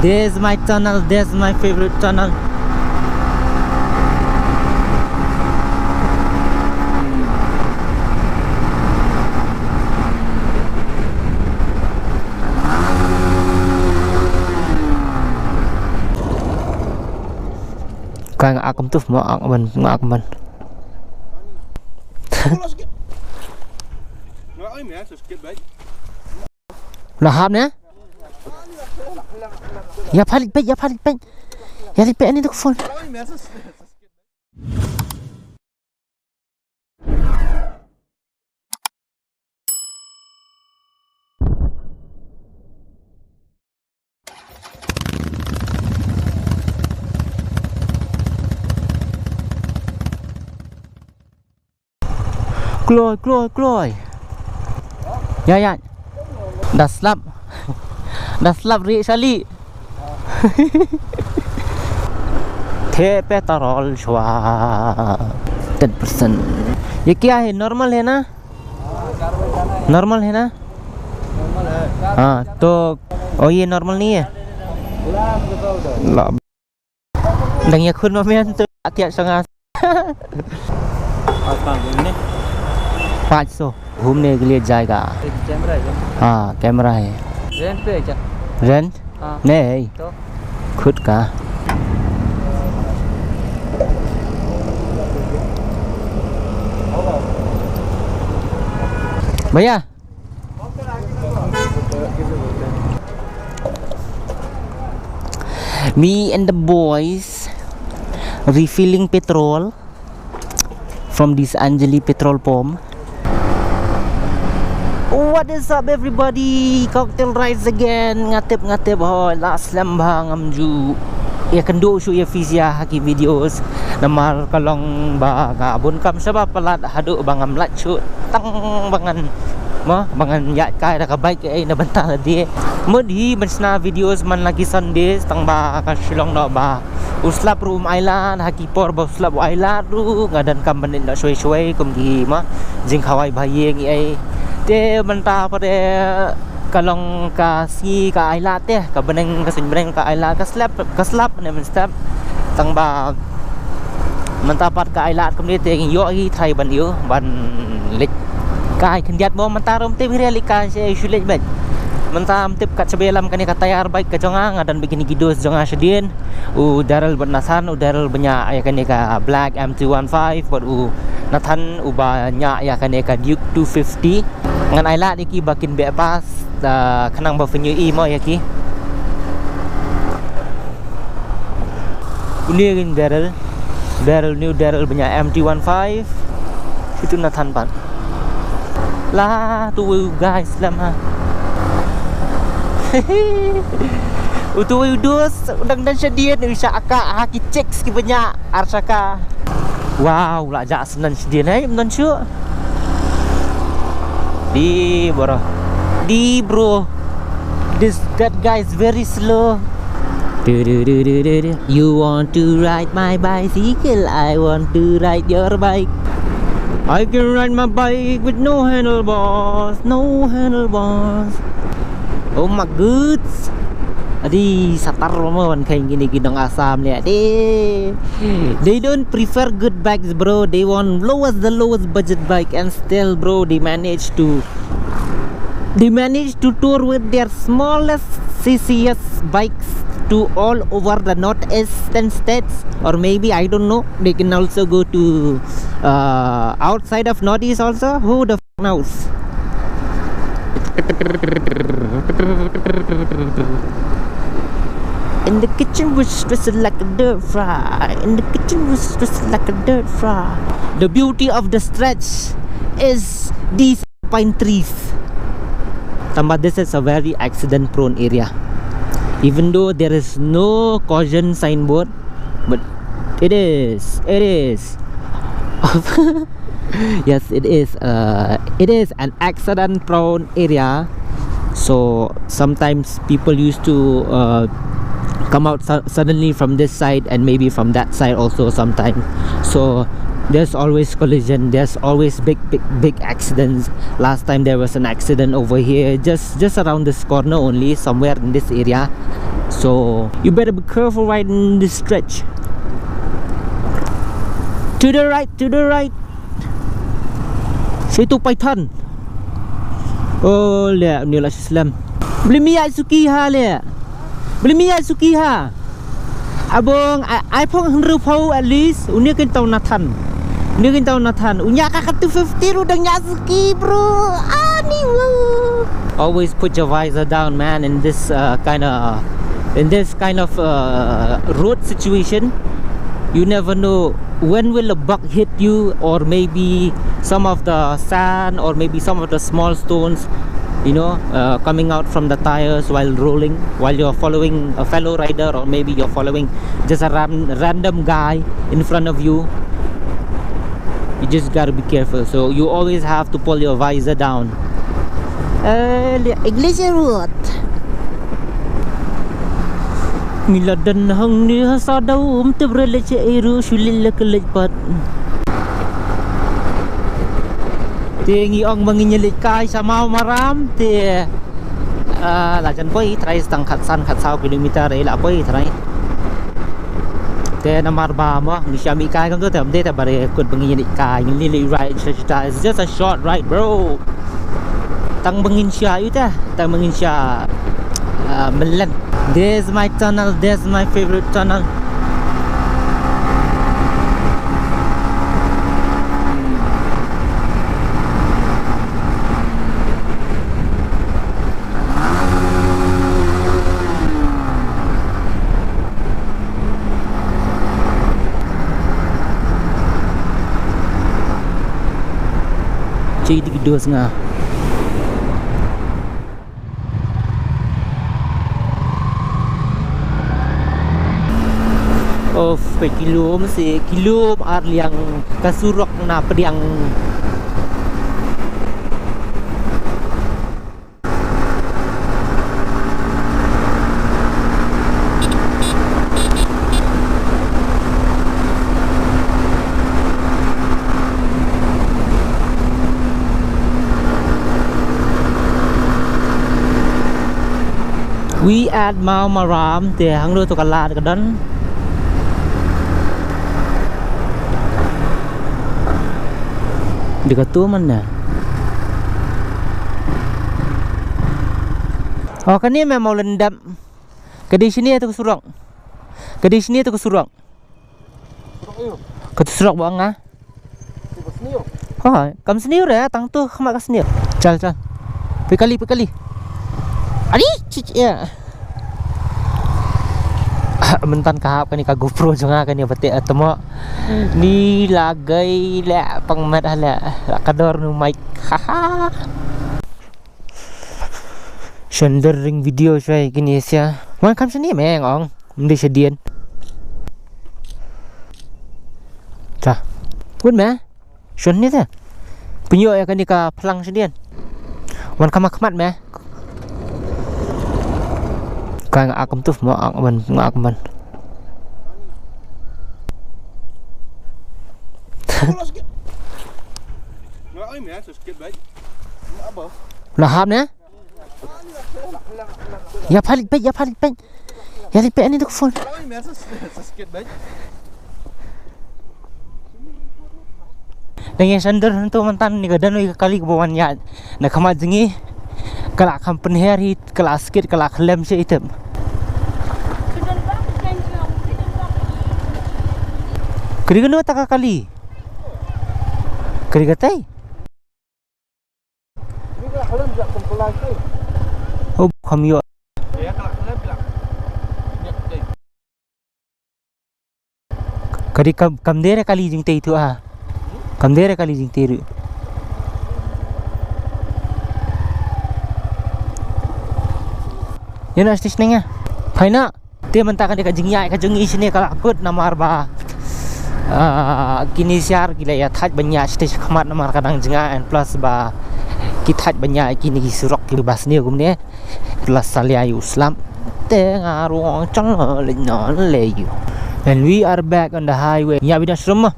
There's my tunnel. There's my favorite tunnel. Kaya ngakam tuh mau ngakaman. Lahap nè. Ya paling baik, ya paling baik. Ya paling baik ni tu phone. Keluar. Ya. Dah slap. Dah slap Rik Sali. थे पेट्रोल छुआ 10%. ये क्या है? नॉर्मल है ना? नॉर्मल है ना? हाँ तो और ये नॉर्मल नहीं है? Đang nhà khuyên men từ tiện sang à? 500 घूमने के लिए जाएगा. हाँ कैमरा है. रेंट पे क्या? रेंट? नहीं तो खुद का. भैया me and the boys refilling petrol from this Anjali petrol pump. What is up everybody? Cocktail rice again. Ngatip ho last lambang amju. Ya kendo su ya fizia haki videos. Namar kalong ba gabon kam sa ba palat hadu bangam latchu tang bangan mo bangan ya kai da ka bike ai na banta dia. Modi mansna videos man lagi Sunday tang ba ka Shillong no ba. Uslap room island haki por ba uslap island ru ngadan kam banin na shoi kum gi ma jing khawai bhai ngi ai. Te banta pada kalong ka si ka island te ka beneng ka sunbreng ka island ka slap ne men step tang ba mendapat ke ailat kemudian yang yo i thai ban yo ban lik kai kendiat mo mentarom tip realika saya sulit bet mentam tip kat sebelam kan kata yar baik ke jonga dan begini gidos jonga sedien daral bernasan daral banyak ya kan ka black M215 buat nathan banyak ya kan ka Duke 250 ngan ailat iki bakin be pas kenang ba venue i mo ya ki ini new daryl banyak MT15 itu Nathan Pan lah tuh guys lama itu dos udang dan sedien bisa aka haki cek ski banyak arsaka wow lah jak senan sedien ai non sure di bro that guy is very slow. You want to ride my bicycle, I want to ride your bike. I can ride my bike with no handlebars. Oh my goods. Adi satar roman kayak gini dong asam lihat deh. They don't prefer good bikes bro. They want the lowest budget bike and still bro they manage to tour with their smallest CCS bikes to all over the northeastern states, or maybe I don't know, they can also go to outside of northeast also. Who the f knows? In the kitchen was twisted like a dirt fry. The beauty of the stretch is these pine trees. But this is a very accident prone area. Even though there is no caution signboard, but it is yes, it is an accident prone area. So sometimes people used to come out suddenly from this side and maybe from that side also sometimes. So there's always collision, there's always big accidents. Last time there was an accident over here just around this corner only, somewhere in this area. So you better be careful right in this stretch. To the right, to the right. Situ Python. Oh, lihat ni lah Islam. Beli minyak Sukiha lihat. Beli minyak Sukiha. Abang, I pun hendak pau at least. Unya kan tahu Nathan. Unya kan tahu Nathan. Unya kakak 250 udah nyasuki bro. Ani wow. Always put your visor down, man. In this kind of road situation, you never know when will a bug hit you, or maybe some of the sand, or maybe some of the small stones, you know, coming out from the tires while rolling, while you're following a fellow rider, or maybe you're following just a random guy in front of you. You just gotta be careful. So you always have to pull your visor down. English road. Miladan hang ni hasadau tebrele ceiru sulil kelejpat. Tengi ong menginyelit kai sama maram te la jan poi trai stang khat san khat sau kilometer ei la poi trai. Te namar ba mo ni syami kai kam tu te amde te bare kut menginyelit kai ni li ride cerita. It's just a short ride bro. Tang bengin sya you ta, tang bengin sya melan. There's my tunnel, there's my favorite tunnel. Cik di kedua setengah. Of kilo masih kilo yang kasurok na pediang. We at Mount Maram thì hang đôi tụi la cái đó. Dekat tu mana? Oh kan ni memang lendam. Ke sini atau ke Surang? Ke sini atau ke Surang? Ke Surang bang ah? Oh, kamu sendiri ya? Tang tu kamu ke sini? Cal. Pergi kali. Adi, ya. Mentan kahap kan ni ka GoPro jonga kan ni batik atemo ni lagai la pangmat hala kador nu mic haha sendering video saya gini sia wan kam sini meng ong mende sedian ta pun me shon ni ta punyo ya kan ni ka plang sedian wan kam khmat me kan akam tu mau akam lahap ne ya palit baik ya lipet ni tu phone dengan sender tu mantan ni gadan kali ke bawah ni nak khamat jengi kelak company hari kelak sikit kelak lem se item Kerigan tak kali. Kerigatai. Oh, kami yo. Kari kamdera kali jing te itu ah. Kamdera kali jing te. Yana stasiunnya. Paina. Dia mentakan dekat jingya ka jengi sini kalau akut nama arba. Kini siar gila ya taj banyak stage khamat namar kadang jengaan plus ba kita banyak kini surok ki bas ni gum ni plus salia Islam tengah ruang chang le you. And we are back on the highway. Ya bina shrum.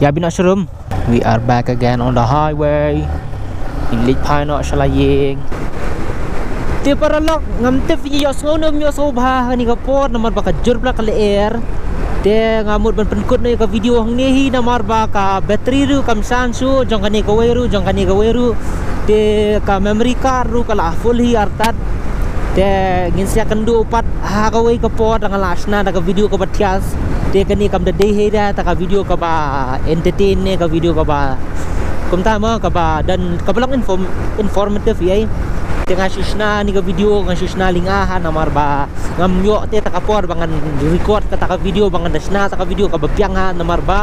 Ya bina shrum. We are back again on the highway in Lit Pai no Shalaying. Te paralok ngam te fi yo so no yo so ba ni ka por namar ba ka jur pla ka air te ngamut ban penkut ni ka video hang ni hi namar ba ka battery ru kam sansu jong kani ka weru jong kani ka weru te ka memory card ru kala full hi artat te ngin sia kendu pat ha ka wei ka por dang lasna da ka video ka batias te kani kam da dei he da ta ka video ka ba entertain ne ka video ka ba kum ta ma ka ba dan ka balang informative yai te ngasisna ni ka video ngasisna lingahan namar ba ngam yo te ta ka por bangan record ka ta ka video bangan dasna ta ka video ka bapiang ha namar ba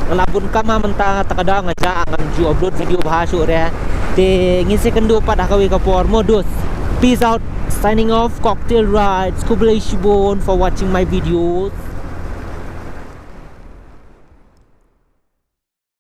ngalabun ka ma menta ta ka da ngaja ngam ju upload video bahasu re te ngin se kendu pat ha ka wei ka por modus. Peace out. Signing off. Cocktail Rides. Kublai Shibon for watching my videos.